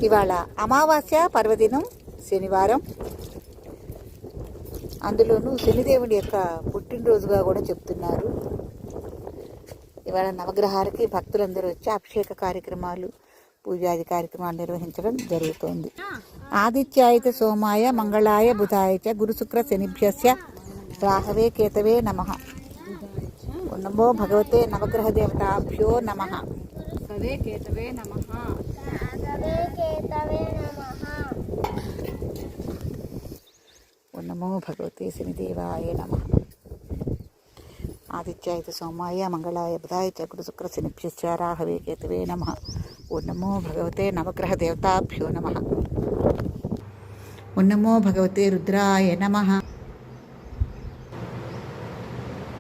ఇవాళ అమావాస్య పర్వదినం శనివారం, అందులోనూ శనిదేవుడి యొక్క పుట్టినరోజుగా కూడా చెప్తున్నారు. ఇవాళ నవగ్రహాలకి భక్తులందరూ వచ్చి అభిషేక కార్యక్రమాలు, పూజాది కార్యక్రమాలు నిర్వహించడం జరుగుతోంది. ఆదిత్యాయత సోమాయ మంగళాయ బుధాయ చ గురు శుక్ర శనిభ్యస్య రాహవే కేతవే నమః. నమో భగవతే నవగ్రహ దేవతాభ్యో నమః. కేతవే నమః. నమో భగవతే శనిదేవాయ నమః. ఆదిత్యాయత సోమాయ మంగళాయ బుధాయ చ గురు శుక్ర శనిభ్యశ్చ రాహవే కేతవే నమః. నమో భగవతే నవగ్రహ దేవతాభ్యో నమః. నమో భగవతే రుద్రాయ నమః.